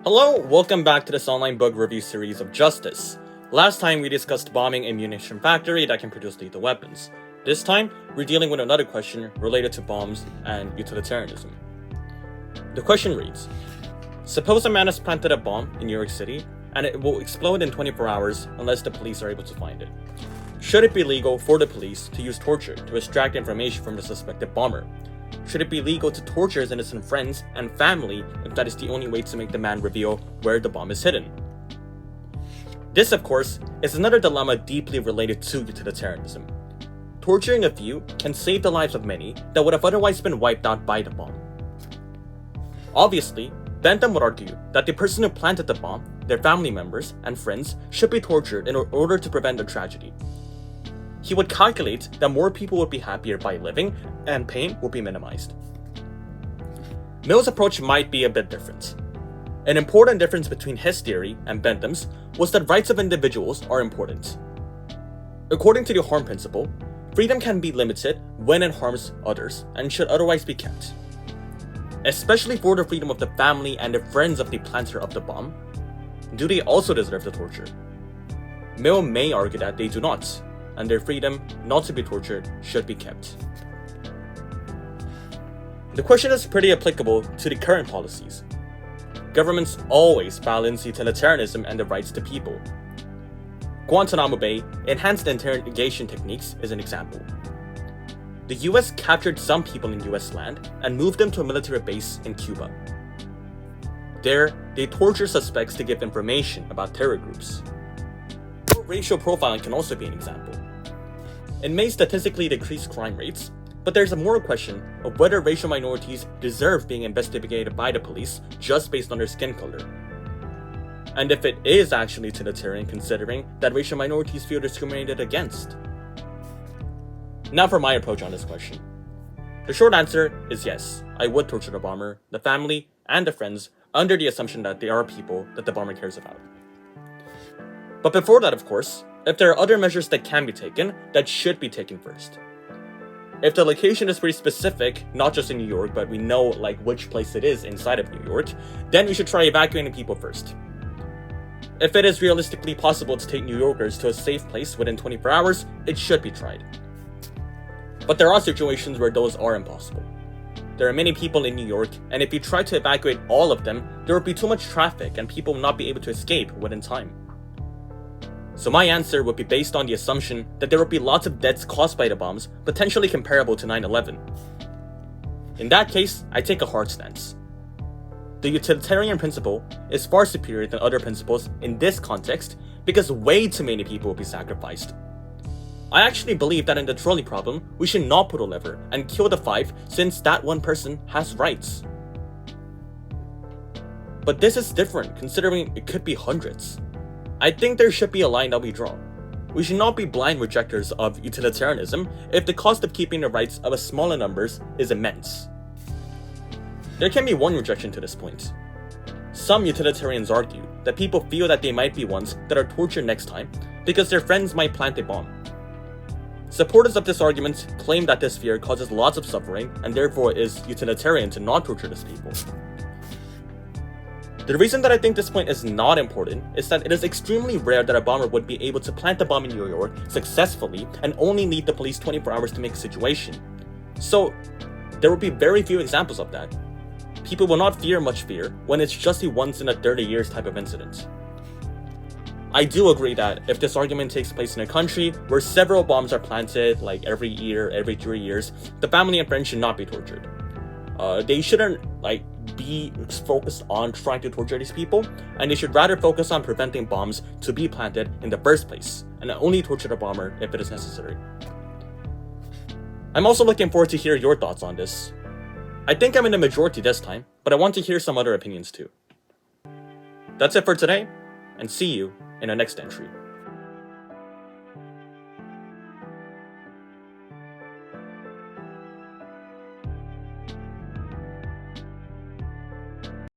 Hello, welcome back to this online book review series of Justice. Last time we discussed bombing a munition factory that can produce lethal weapons. This time, we're dealing with another question related to bombs and utilitarianism. The question reads, suppose a man has planted a bomb in New York City and it will explode in 24 hours unless the police are able to find it. Should it be legal for the police to use torture to extract information from the suspected bomber? Should it be legal to torture his innocent friends and family if that is the only way to make the man reveal where the bomb is hidden? This, of course, is another dilemma deeply related to utilitarianism. Torturing a few can save the lives of many that would have otherwise been wiped out by the bomb. Obviously, Bentham would argue that the person who planted the bomb, their family members, and friends should be tortured in order to prevent a tragedy. He would calculate that more people would be happier by living and pain would be minimized. Mill's approach might be a bit different. An important difference between his theory and Bentham's was that rights of individuals are important. According to the harm principle, freedom can be limited when it harms others and should otherwise be kept. Especially for the freedom of the family and the friends of the planter of the bomb, do they also deserve the torture? Mill may argue that they do not, and their freedom not to be tortured should be kept. The question is pretty applicable to the current policies. Governments always balance utilitarianism and the rights to people. Guantanamo Bay enhanced interrogation techniques is an example. The US captured some people in US land and moved them to a military base in Cuba. There, they torture suspects to give information about terror groups. Racial profiling can also be an example. It may statistically decrease crime rates, but there's a moral question of whether racial minorities deserve being investigated by the police just based on their skin color. And if it is actually utilitarian considering that racial minorities feel discriminated against. Now for my approach on this question. The short answer is yes, I would torture the bomber, the family, and the friends under the assumption that they are people that the bomber cares about. But before that, of course, if there are other measures that can be taken, that should be taken first. If the location is pretty specific, not just in New York, but we know which place it is inside of New York, then we should try evacuating people first. If it is realistically possible to take New Yorkers to a safe place within 24 hours, it should be tried. But there are situations where those are impossible. There are many people in New York, and if you try to evacuate all of them, there would be too much traffic and people will not be able to escape within time. So my answer would be based on the assumption that there would be lots of deaths caused by the bombs, potentially comparable to 9/11. In that case, I take a hard stance. The utilitarian principle is far superior than other principles in this context because way too many people will be sacrificed. I actually believe that in the trolley problem, we should not pull a lever and kill the 5 since that one person has rights. But this is different considering it could be hundreds. I think there should be a line that we draw. We should not be blind rejectors of utilitarianism if the cost of keeping the rights of a smaller numbers is immense. There can be one rejection to this point. Some utilitarians argue that people feel that they might be ones that are tortured next time because their friends might plant a bomb. Supporters of this argument claim that this fear causes lots of suffering and therefore it is utilitarian to not torture these people. The reason that I think this point is not important is that it is extremely rare that a bomber would be able to plant a bomb in New York successfully and only need the police 24 hours to make a situation. So, there will be very few examples of that. People will not fear much fear when it's just a once in a 30 years type of incident. I do agree that if this argument takes place in a country where several bombs are planted every year, every 3 years, the family and friends should not be tortured. They shouldn't be focused on trying to torture these people, and they should rather focus on preventing bombs to be planted in the first place, and only torture the bomber if it is necessary. I'm also looking forward to hear your thoughts on this. I think I'm in the majority this time, but I want to hear some other opinions too. That's it for today, and see you in the next entry.